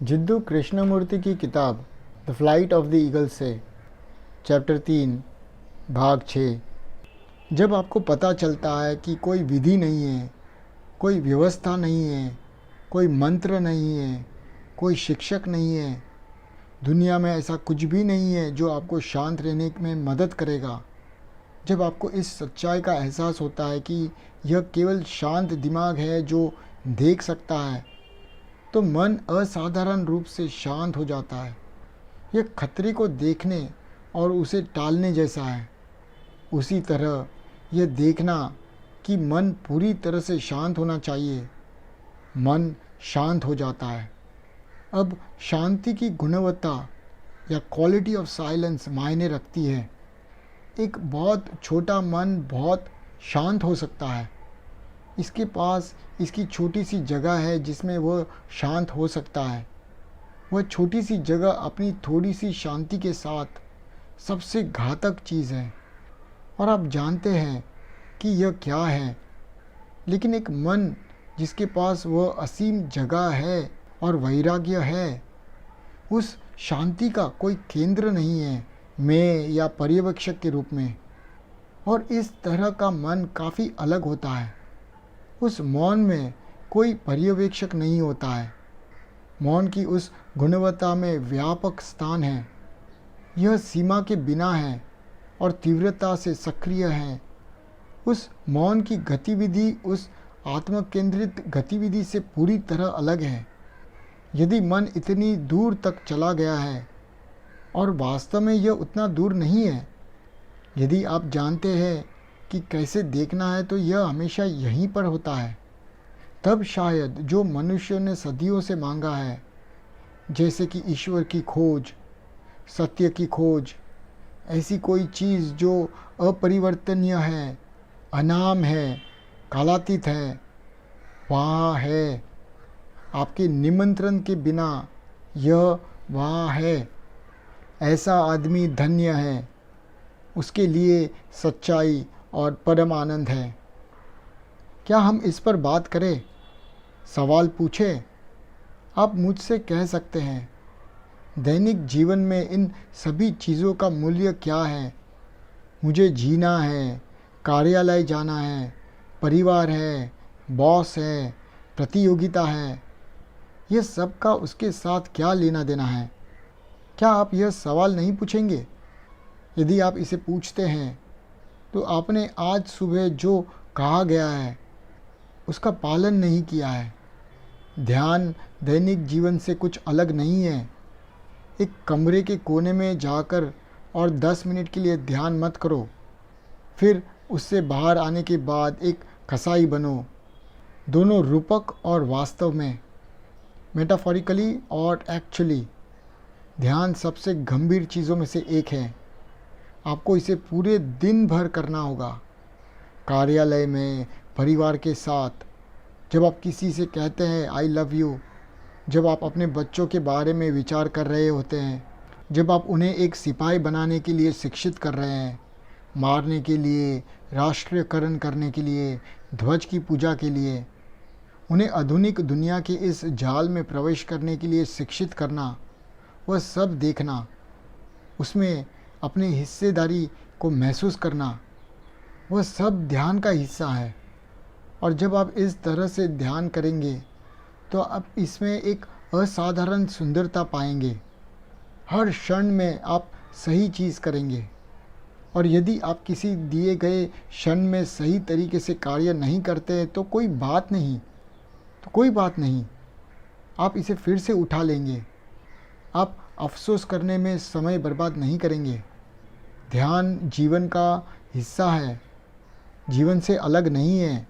जिद्दू कृष्णमूर्ति की किताब the flight of the eagle से चैप्टर 3 भाग 6। जब आपको पता चलता है कि कोई विधि नहीं है, कोई व्यवस्था नहीं है, कोई मंत्र नहीं है, कोई शिक्षक नहीं है, दुनिया में ऐसा कुछ भी नहीं है जो आपको शांत रहने में मदद करेगा, जब आपको इस सच्चाई का एहसास होता है कि यह केवल शांत दिमाग है जो देख सकता है, तो मन असाधारण रूप से शांत हो जाता है। यह खतरे को देखने और उसे टालने जैसा है। उसी तरह यह देखना कि मन पूरी तरह से शांत होना चाहिए, मन शांत हो जाता है। अब शांति की गुणवत्ता या क्वालिटी ऑफ साइलेंस मायने रखती है। एक बहुत छोटा मन बहुत शांत हो सकता है। इसके पास इसकी छोटी सी जगह है जिसमें वह शांत हो सकता है। वह छोटी सी जगह अपनी थोड़ी सी शांति के साथ सबसे घातक चीज़ है, और आप जानते हैं कि यह क्या है। लेकिन एक मन जिसके पास वह असीम जगह है और वैराग्य है, उस शांति का कोई केंद्र नहीं है, मैं या पर्यवेक्षक के रूप में। और इस तरह का मन काफ़ी अलग होता है। उस मौन में कोई पर्यवेक्षक नहीं होता है। मौन की उस गुणवत्ता में व्यापक स्थान है। यह सीमा के बिना है और तीव्रता से सक्रिय है। उस मौन की गतिविधि उस आत्म केंद्रित गतिविधि से पूरी तरह अलग है। यदि मन इतनी दूर तक चला गया है, और वास्तव में यह उतना दूर नहीं है, यदि आप जानते हैं कि कैसे देखना है, तो यह हमेशा यहीं पर होता है। तब शायद जो मनुष्य ने सदियों से मांगा है, जैसे कि ईश्वर की खोज, सत्य की खोज, ऐसी कोई चीज़ जो अपरिवर्तनीय है, अनाम है, कालातीत है, वहाँ है। आपके निमंत्रण के बिना यह वहाँ है। ऐसा आदमी धन्य है, उसके लिए सच्चाई और परम आनंद है। क्या हम इस पर बात करें? सवाल पूछें? आप मुझसे कह सकते हैं, दैनिक जीवन में इन सभी चीज़ों का मूल्य क्या है? मुझे जीना है, कार्यालय जाना है, परिवार है, बॉस है, प्रतियोगिता है, यह सब का उसके साथ क्या लेना देना है? क्या आप यह सवाल नहीं पूछेंगे? यदि आप इसे पूछते हैं, तो आपने आज सुबह जो कहा गया है उसका पालन नहीं किया है। ध्यान दैनिक जीवन से कुछ अलग नहीं है। एक कमरे के कोने में जाकर और 10 मिनट के लिए ध्यान मत करो, फिर उससे बाहर आने के बाद एक कसाई बनो। दोनों रूपक और वास्तव में, मेटाफोरिकली और एक्चुअली, ध्यान सबसे गंभीर चीज़ों में से एक है। आपको इसे पूरे दिन भर करना होगा, कार्यालय में, परिवार के साथ, जब आप किसी से कहते हैं आई लव यू, जब आप अपने बच्चों के बारे में विचार कर रहे होते हैं, जब आप उन्हें एक सिपाही बनाने के लिए शिक्षित कर रहे हैं, मारने के लिए, राष्ट्रीयकरण करने के लिए, ध्वज की पूजा के लिए, उन्हें आधुनिक दुनिया के इस जाल में प्रवेश करने के लिए शिक्षित करना, वह सब देखना, उसमें अपनी हिस्सेदारी को महसूस करना, वह सब ध्यान का हिस्सा है। और जब आप इस तरह से ध्यान करेंगे, तो आप इसमें एक असाधारण सुंदरता पाएंगे। हर क्षण में आप सही चीज़ करेंगे, और यदि आप किसी दिए गए क्षण में सही तरीके से कार्य नहीं करते तो कोई बात नहीं, आप इसे फिर से उठा लेंगे। आप अफसोस करने में समय बर्बाद नहीं करेंगे। ध्यान जीवन का हिस्सा है, जीवन से अलग नहीं है।